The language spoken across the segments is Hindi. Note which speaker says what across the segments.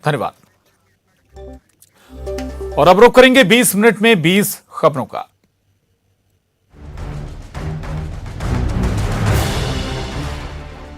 Speaker 1: धन्यवाद। और अब रुक करेंगे 20 मिनट में 20 खबरों का।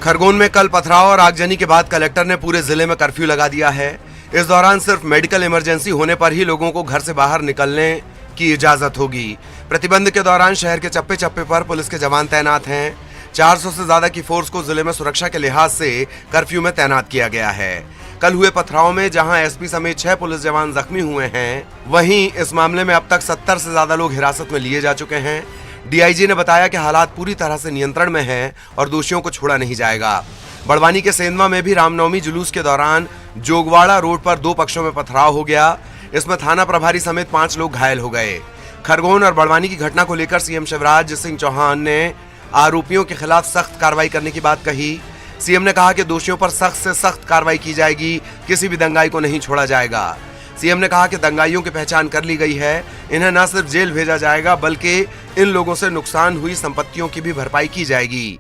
Speaker 2: खरगोन में कल पथराव और आगजनी के बाद कलेक्टर ने पूरे जिले में कर्फ्यू लगा दिया है। इस दौरान सिर्फ मेडिकल इमरजेंसी होने पर ही लोगों को घर से बाहर निकलने की इजाजत होगी। प्रतिबंध के दौरान शहर के चप्पे चप्पे पर पुलिस के जवान तैनात हैं। 400 से ज्यादा की फोर्स को जिले में सुरक्षा के लिहाज से कर्फ्यू में तैनात किया गया है। कल हुए पथराव में जहां एसपी समेत 6 पुलिस जवान जख्मी हुए हैं, वहीं इस मामले में अब तक 70 से ज्यादा लोग हिरासत में लिए जा चुके हैं। डीआईजी ने बताया कि हालात पूरी तरह से नियंत्रण में हैं और दोषियों को छोड़ा नहीं जाएगा। बड़वानी के सेंधवा में भी रामनवमी जुलूस के दौरान जोगवाड़ा रोड पर 2 पक्षों में पथराव हो गया। इसमें थाना प्रभारी समेत 5 लोग घायल हो गए। खरगोन और बड़वानी की घटना को लेकर सीएम शिवराज सिंह चौहान ने आरोपियों के खिलाफ सख्त कार्रवाई करने की बात कही। सीएम ने कहा कि दोषियों पर सख्त से सख्त कार्रवाई की जाएगी, किसी भी दंगाई को नहीं छोड़ा जाएगा। सीएम ने कहा कि दंगाइयों की पहचान कर ली गई है, इन्हें न सिर्फ जेल भेजा जाएगा बल्कि इन लोगों से नुकसान हुई संपत्तियों की भी भरपाई की जाएगी।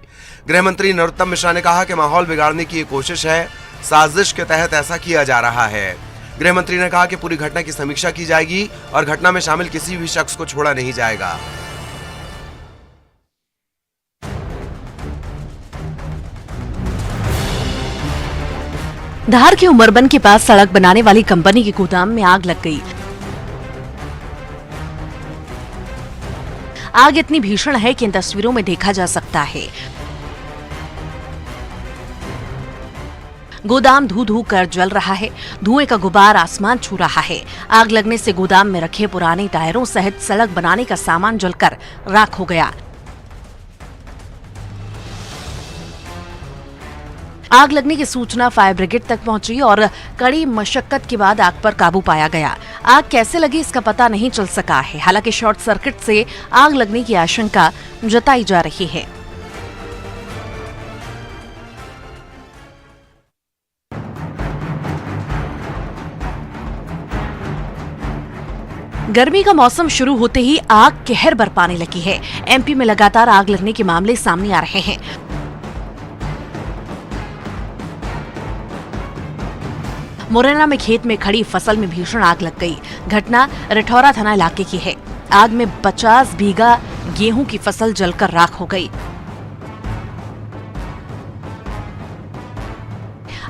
Speaker 2: गृह मंत्री नरोत्तम मिश्रा ने कहा कि माहौल बिगाड़ने की ये कोशिश है, साजिश के तहत ऐसा किया जा रहा है। गृह मंत्री ने कहा कि पूरी घटना की समीक्षा की जाएगी और घटना में शामिल किसी भी शख्स को छोड़ा नहीं जाएगा।
Speaker 3: धार के उमरबन के पास सड़क बनाने वाली कंपनी के गोदाम में आग लग गई। आग इतनी भीषण है कि इन तस्वीरों में देखा जा सकता है। गोदाम धू धू कर जल रहा है, धुएं का गुबार आसमान छू रहा है। आग लगने से गोदाम में रखे पुराने टायरों सहित सड़क बनाने का सामान जलकर राख हो गया। आग लगने की सूचना फायर ब्रिगेड तक पहुंची और कड़ी मशक्कत के बाद आग पर काबू पाया गया। आग कैसे लगी इसका पता नहीं चल सका है। हालांकि शॉर्ट सर्किट से आग लगने की आशंका जताई जा रही है। गर्मी का मौसम शुरू होते ही आग कहर बरपाने लगी है। एमपी में लगातार आग लगने के मामले सामने आ रहे हैं। मुरैना में खेत में खड़ी फसल में भीषण आग लग गई। घटना रिठौरा थाना इलाके की है। आग में 50 बीघा गेहूं की फसल जलकर राख हो गई।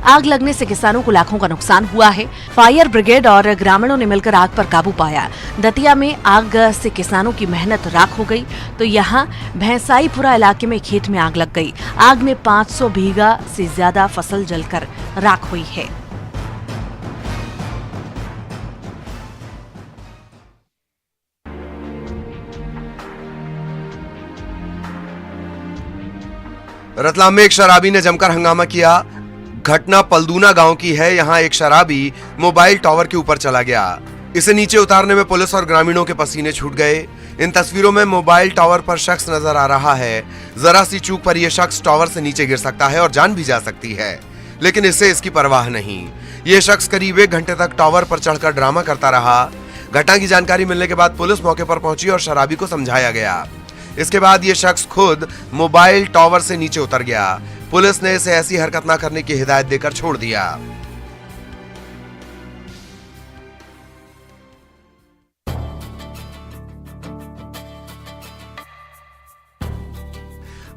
Speaker 3: आग लगने से किसानों को लाखों का नुकसान हुआ है। फायर ब्रिगेड और ग्रामीणों ने मिलकर आग पर काबू पाया। दतिया में आग से किसानों की मेहनत राख हो गई, तो यहाँ भैंसाईपुरा इलाके में खेत में आग लग गई। आग में 500 बीघा से ज्यादा फसल जलकर राख हुई है।
Speaker 2: रतलाम में एक शराबी ने जमकर हंगामा किया। घटना पलदूना गांव की है। यहां एक शराबी मोबाइल टावर के ऊपर चला गया। इसे नीचे उतारने में पुलिस और ग्रामीणों के पसीने छूट गए। इन तस्वीरों में मोबाइल टावर पर शख्स नजर आ रहा है। जरा सी चूक पर यह शख्स टावर से नीचे गिर सकता है और जान भी जा सकती है, लेकिन इससे इसकी परवाह नहीं। यह शख्स करीब 1 घंटे तक टावर पर चढ़कर ड्रामा करता रहा। घटना की जानकारी मिलने के बाद पुलिस मौके पर पहुंची और शराबी को समझाया गया। इसके बाद ये शख्स खुद मोबाइल टावर से नीचे उतर गया। पुलिस ने इसे ऐसी हरकत न करने की हिदायत देकर छोड़ दिया।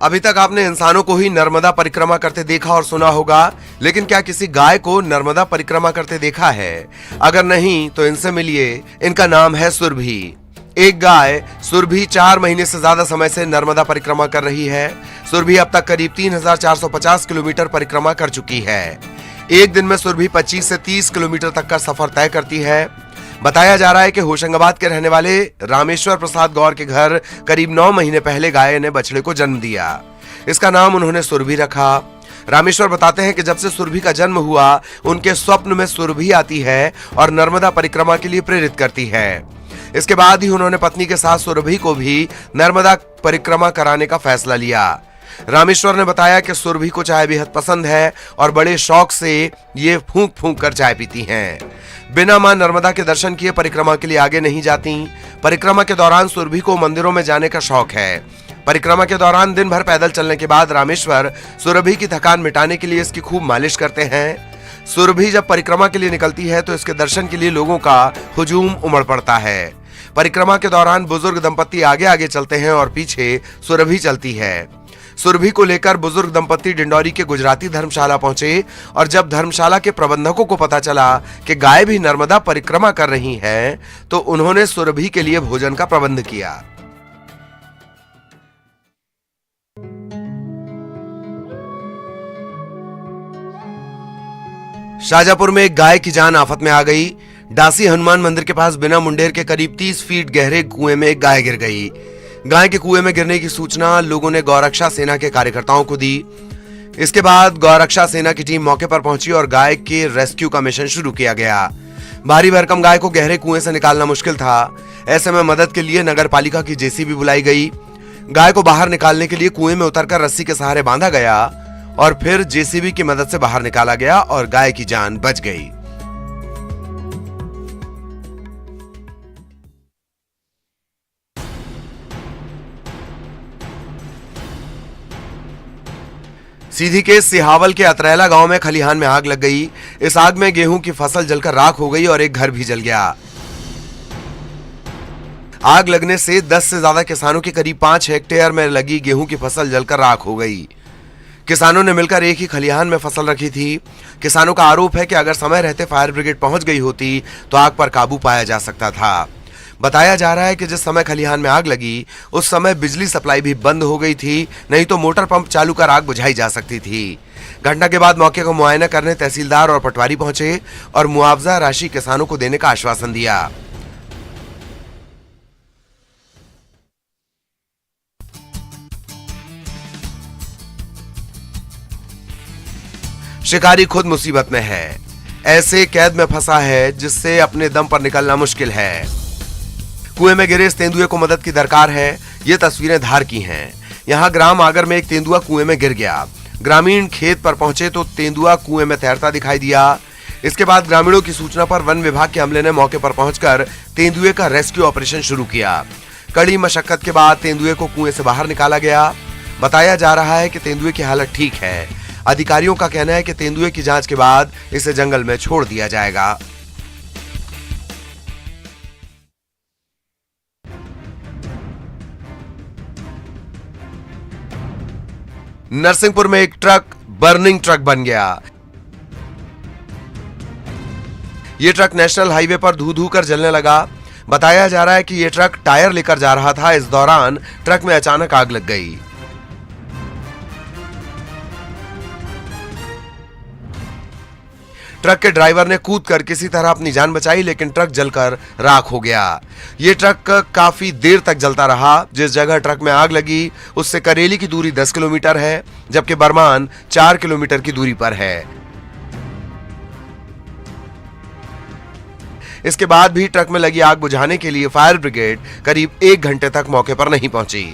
Speaker 2: अभी तक आपने इंसानों को ही नर्मदा परिक्रमा करते देखा और सुना होगा, लेकिन क्या किसी गाय को नर्मदा परिक्रमा करते देखा है? अगर नहीं तो इनसे मिलिए। इनका नाम है सुरभि। एक गाय सुरभि 4 महीने से ज्यादा समय से नर्मदा परिक्रमा कर रही है। सुरभि अब तक करीब 3450 किलोमीटर परिक्रमा कर चुकी है। एक दिन में सुरभि 25 से 30 किलोमीटर तक का सफर तय करती है। बताया जा रहा है कि होशंगाबाद के रहने वाले रामेश्वर प्रसाद गौर के घर करीब 9 महीने पहले गाय ने बछड़े को जन्म दिया। इसका नाम उन्होंने सुरभि रखा। रामेश्वर बताते हैं कि जब से सुरभि का जन्म हुआ, उनके स्वप्न में सुरभि आती है और नर्मदा परिक्रमा के लिए प्रेरित करती है। इसके बाद ही उन्होंने पत्नी के साथ सुरभि को भी नर्मदा परिक्रमा कराने का फैसला लिया। रामेश्वर ने बताया कि सुरभि को चाय बेहद पसंद है और बड़े शौक से ये फूंक फूंक कर चाय पीती हैं। बिना मां नर्मदा के दर्शन किए परिक्रमा के लिए आगे नहीं जाती। परिक्रमा के दौरान सुरभि को मंदिरों में जाने का शौक है। परिक्रमा के दौरान दिन भर पैदल चलने के बाद रामेश्वर सुरभि की थकान मिटाने के लिए इसकी खूब मालिश करते हैं। सुरभि जब परिक्रमा के लिए निकलती है तो इसके दर्शन के लिए लोगों का हुजूम उमड़ पड़ता है। परिक्रमा के दौरान बुजुर्ग दंपत्ति आगे आगे चलते हैं और पीछे सुरभि चलती है। सुरभि को लेकर बुजुर्ग दंपत्ति डिंडौरी के गुजराती धर्मशाला पहुंचे और जब धर्मशाला के प्रबंधकों को पता चला कि गाय भी नर्मदा परिक्रमा कर रही हैं, तो उन्होंने सुरभि के लिए भोजन का प्रबंध किया। शाजापुर में एक गाय की जान आफत में आ गई। डासी हनुमान मंदिर के पास बिना मुंडेर के करीब 30 फीट गहरे कुएं में एक गाय गिर गई। गाय के कुएं में गिरने की सूचना लोगों ने गौरक्षा सेना के कार्यकर्ताओं को दी। इसके बाद गौरक्षा सेना की टीम मौके पर पहुंची और गाय के रेस्क्यू का मिशन शुरू किया गया। भारी भरकम गाय को गहरे कुएं से निकालना मुश्किल था। ऐसे में मदद के लिए नगर पालिका की जेसीबी बुलाई गई। गाय को बाहर निकालने के लिए कुएं में उतरकर रस्सी के सहारे बांधा गया और फिर जेसीबी की मदद से बाहर निकाला गया और गाय की जान बच गई। सीधी के सिहावल के अतरैला गांव में खलिहान में आग लग गई। इस आग में गेहूं की फसल जलकर राख हो गई और एक घर भी जल गया। आग लगने से 10 से ज्यादा किसानों के करीब 5 हेक्टेयर में लगी गेहूं की फसल जलकर राख हो गई। किसानों ने मिलकर एक ही खलिहान में फसल रखी थी। किसानों का आरोप है कि अगर समय रहते फायर ब्रिगेड पहुंच गई होती तो आग पर काबू पाया जा सकता था। बताया जा रहा है कि जिस समय खलिहान में आग लगी उस समय बिजली सप्लाई भी बंद हो गई थी, नहीं तो मोटर पंप चालू कर आग बुझाई जा सकती थी। घटना के बाद मौके को मुआयना करने तहसीलदार और पटवारी पहुंचे और मुआवजा राशि किसानों को देने का आश्वासन दिया। शिकारी खुद मुसीबत में है। ऐसे कैद में फंसा है जिससे अपने दम पर निकलना मुश्किल है। कुएं में गिरे इस तेंदुए को मदद की दरकार है। ये तस्वीरें धार की हैं। यहाँ ग्राम आगर में एक तेंदुआ कुएं में गिर गया। ग्रामीण खेत पर पहुंचे तो तेंदुआ कुएं में तैरता दिखाई दिया। इसके बाद ग्रामीणों की सूचना पर वन विभाग के अमले ने मौके पर पहुंचकर तेंदुए का रेस्क्यू ऑपरेशन शुरू किया। कड़ी मशक्कत के बाद तेंदुए को कुएं से बाहर निकाला गया। बताया जा रहा है कि तेंदुए की हालत ठीक है। अधिकारियों का कहना है कि तेंदुए की जांच के बाद इसे जंगल में छोड़ दिया जाएगा। नरसिंहपुर में एक ट्रक बर्निंग ट्रक बन गया। यह ट्रक नेशनल हाईवे पर धू धू कर जलने लगा। बताया जा रहा है कि यह ट्रक टायर लेकर जा रहा था। इस दौरान ट्रक में अचानक आग लग गई। ट्रक के ड्राइवर ने कूदकर किसी तरह अपनी जान बचाई, लेकिन ट्रक जलकर राख हो गया। यह ट्रक काफी देर तक जलता रहा। जिस जगह ट्रक में आग लगी उससे करेली की दूरी 10 किलोमीटर है, जबकि बरमान 4 किलोमीटर की दूरी पर है। इसके बाद भी ट्रक में लगी आग बुझाने के लिए फायर ब्रिगेड करीब 1 घंटे तक मौके पर नहीं पहुंची।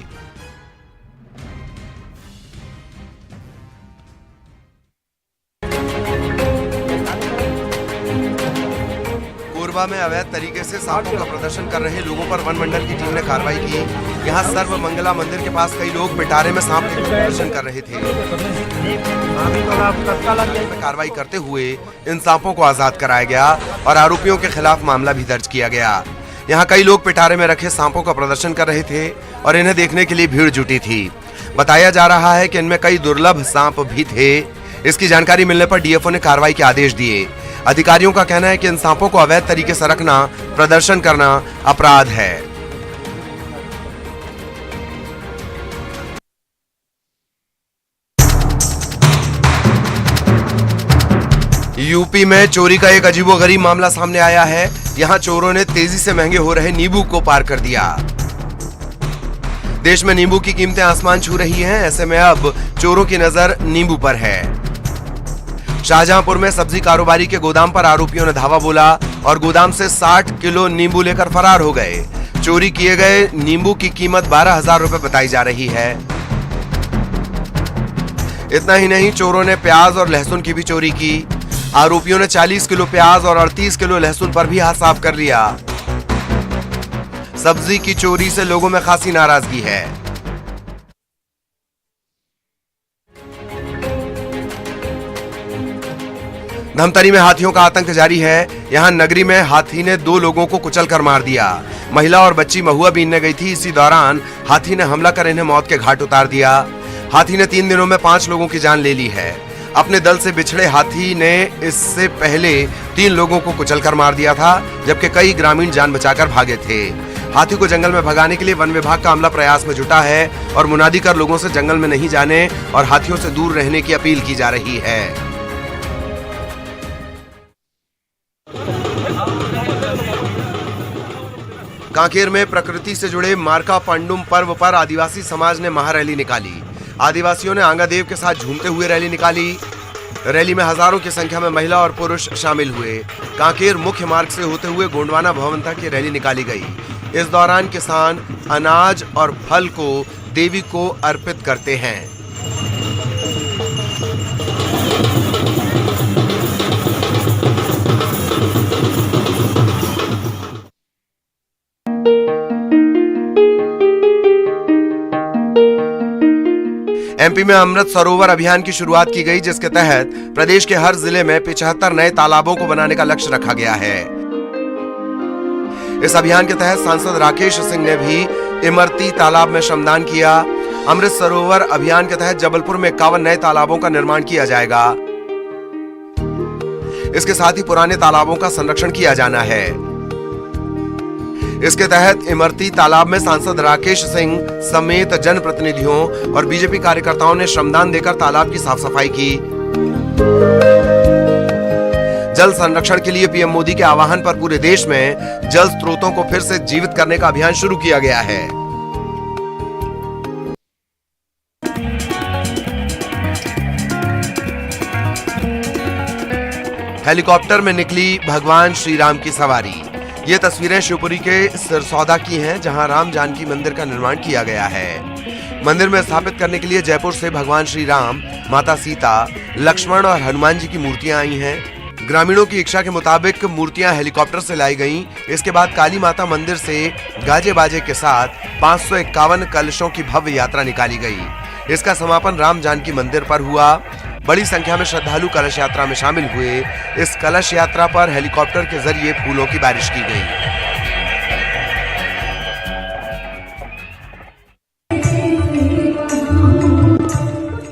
Speaker 2: कोरबा में अवैध तरीके से सांपों का प्रदर्शन कर रहे लोगों पर वन मंडल की टीम ने कार्रवाई की। यहाँ सर्व मंगला मंदिर के पास कई लोग पिटारे में सांप के प्रदर्शन कर रहे थे। कार्रवाई करते हुए इन सांपों को आजाद कराया गया और आरोपियों के खिलाफ मामला भी दर्ज किया गया। यहाँ कई लोग पिटारे में रखे सांपों का प्रदर्शन कर रहे थे और इन्हें देखने के लिए भीड़ जुटी थी। बताया जा रहा है कि इनमें कई दुर्लभ सांप भी थे। इसकी जानकारी मिलने पर डीएफओ ने कार्रवाई के आदेश दिए। अधिकारियों का कहना है कि इन सांपों को अवैध तरीके से रखना, प्रदर्शन करना अपराध है। यूपी में चोरी का एक अजीबोगरीब मामला सामने आया है। यहां चोरों ने तेजी से महंगे हो रहे नींबू को पार कर दिया। देश में नींबू की कीमतें आसमान छू रही हैं। ऐसे में अब चोरों की नजर नींबू पर है। शाहजहांपुर में सब्जी कारोबारी के गोदाम पर आरोपियों ने धावा बोला और गोदाम से 60 किलो नींबू लेकर फरार हो गए। चोरी किए गए नींबू की कीमत 12,000 रुपए बताई जा रही है। इतना ही नहीं, चोरों ने प्याज और लहसुन की भी चोरी की। आरोपियों ने 40 किलो प्याज और 38 किलो लहसुन पर भी हाथ साफ कर लिया। सब्जी की चोरी से लोगों में खासी नाराजगी है। धमतरी में हाथियों का आतंक जारी है। यहाँ नगरी में हाथी ने 2 लोगों को कुचलकर मार दिया। महिला और बच्ची महुआ बीनने गई थी। इसी दौरान हाथी ने हमला कर इन्हें मौत के घाट उतार दिया। हाथी ने 3 दिनों में 5 लोगों की जान ले ली है। अपने दल से बिछड़े हाथी ने इससे पहले 3 लोगों को कुचलकर मार दिया था, जबकि कई ग्रामीण जान बचाकर भागे थे। हाथी को जंगल में भगाने के लिए वन विभाग का अमला प्रयास में जुटा है और मुनादी कर लोगों से जंगल में नहीं जाने और हाथियों से दूर रहने की अपील की जा रही है। कांकेर में प्रकृति से जुड़े मार्का पांडुम पर्व पर आदिवासी समाज ने महारैली निकाली। आदिवासियों ने आंगादेव के साथ झूमते हुए रैली निकाली। रैली में हजारों की संख्या में महिला और पुरुष शामिल हुए। कांकेर मुख्य मार्ग से होते हुए गोंडवाना भवन तक की रैली निकाली गई। इस दौरान किसान अनाज और फल को देवी को अर्पित करते हैं। एमपी में अमृत सरोवर अभियान की शुरुआत की गई, जिसके तहत प्रदेश के हर जिले में 75 नए तालाबों को बनाने का लक्ष्य रखा गया है। इस अभियान के तहत सांसद राकेश सिंह ने भी इमरती तालाब में श्रमदान किया। अमृत सरोवर अभियान के तहत जबलपुर में 51 नए तालाबों का निर्माण किया जाएगा। इसके साथ ही पुराने तालाबों का संरक्षण किया जाना है। इसके तहत इमरती तालाब में सांसद राकेश सिंह समेत जनप्रतिनिधियों और बीजेपी कार्यकर्ताओं ने श्रमदान देकर तालाब की साफ सफाई की। जल संरक्षण के लिए पीएम मोदी के आह्वान पर पूरे देश में जल स्रोतों को फिर से जीवित करने का अभियान शुरू किया गया है। हेलीकॉप्टर में निकली भगवान श्री राम की सवारी। ये तस्वीरें शिवपुरी के सिरसौदा की हैं, जहां राम जानकी मंदिर का निर्माण किया गया है। मंदिर में स्थापित करने के लिए जयपुर से भगवान श्री राम, माता सीता, लक्ष्मण और हनुमान जी की मूर्तियां आई हैं। ग्रामीणों की इच्छा के मुताबिक मूर्तियां हेलीकॉप्टर से लाई गईं। इसके बाद काली माता मंदिर से गाजे बाजे के साथ 551 कलशों की भव्य यात्रा निकाली गई। इसका समापन राम जानकी मंदिर पर हुआ। बड़ी संख्या में श्रद्धालु कलश यात्रा में शामिल हुए। इस कलश यात्रा पर हेलीकॉप्टर के जरिए फूलों की बारिश की गई।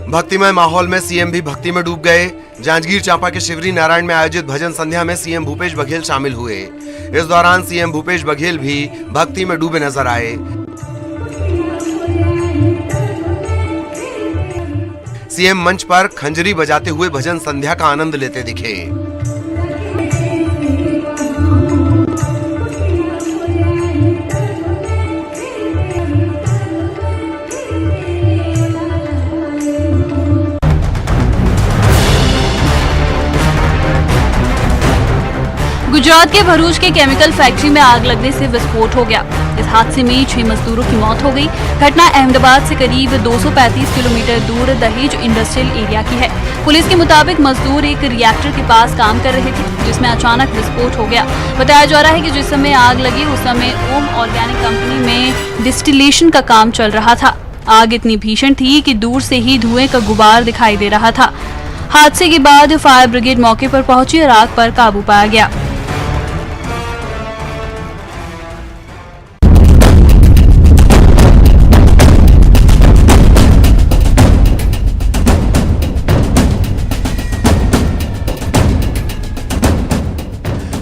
Speaker 2: भक्तिमय माहौल में सीएम भी भक्ति में डूब गए। जांजगीर चांपा के शिवरी नारायण में आयोजित भजन संध्या में सीएम भूपेश बघेल शामिल हुए। इस दौरान सीएम भूपेश बघेल भी भक्ति में डूबे नजर आए। सीएम मंच पर खंजरी बजाते हुए भजन संध्या का आनंद लेते दिखे।
Speaker 4: गुजरात के भरूच के केमिकल फैक्ट्री में आग लगने से विस्फोट हो गया। इस हादसे में 6 मजदूरों की मौत हो गई। घटना अहमदाबाद से करीब 235 किलोमीटर दूर दहेज इंडस्ट्रियल एरिया की है। पुलिस के मुताबिक मजदूर एक रिएक्टर के पास काम कर रहे थे, जिसमें अचानक विस्फोट हो गया। बताया जा रहा है कि जिस समय आग लगी उस समय ओम ऑर्गेनिक कंपनी में डिस्टिलेशन का काम चल रहा था। आग इतनी भीषण थी कि दूर से ही धुएं का गुबार दिखाई दे रहा था। हादसे के बाद फायर ब्रिगेड मौके पर पहुंची और आग पर काबू पाया गया।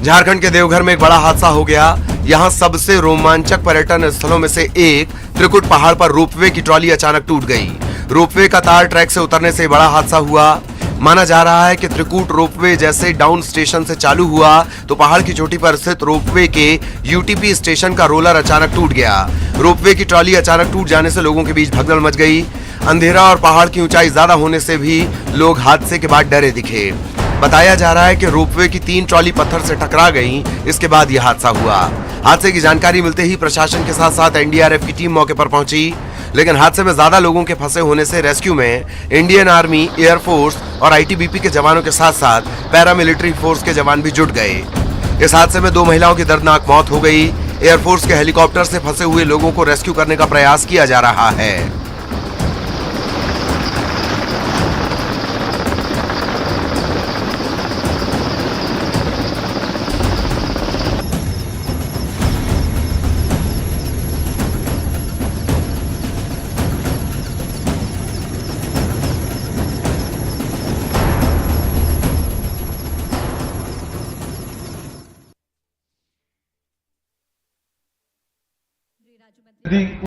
Speaker 2: झारखंड के देवघर में एक बड़ा हादसा हो गया। यहाँ सबसे रोमांचक पर्यटन स्थलों में से एक त्रिकुट पहाड़ पर रोपवे की ट्रॉली अचानक टूट गई। रोपवे का तार ट्रैक से उतरने से बड़ा हादसा हुआ। माना जा रहा है कि त्रिकुट रोपवे जैसे डाउन स्टेशन से चालू हुआ तो पहाड़ की चोटी पर स्थित रोपवे के यूटीपी स्टेशन का रोलर अचानक टूट गया। रोपवे की ट्रॉली अचानक टूट जाने से लोगों के बीच भगदड़ मच गई। अंधेरा और पहाड़ की ऊंचाई ज्यादा होने से भी लोग हादसे के बाद डरे दिखे। बताया जा रहा है कि रोपवे की 3 ट्रॉली पत्थर से टकरा गईं। इसके बाद यह हादसा हुआ। हादसे की जानकारी मिलते ही प्रशासन के साथ साथ एनडीआरएफ की टीम मौके पर पहुंची, लेकिन हादसे में ज्यादा लोगों के फंसे होने से रेस्क्यू में इंडियन आर्मी, एयरफोर्स और आईटीबीपी के जवानों के साथ साथ पैरामिलिट्री फोर्स के जवान भी जुट गए। इस हादसे में 2 महिलाओं की दर्दनाक मौत हो गई। एयरफोर्स के हेलीकॉप्टर से फंसे हुए लोगों को रेस्क्यू करने का प्रयास किया जा रहा है।
Speaker 5: यदि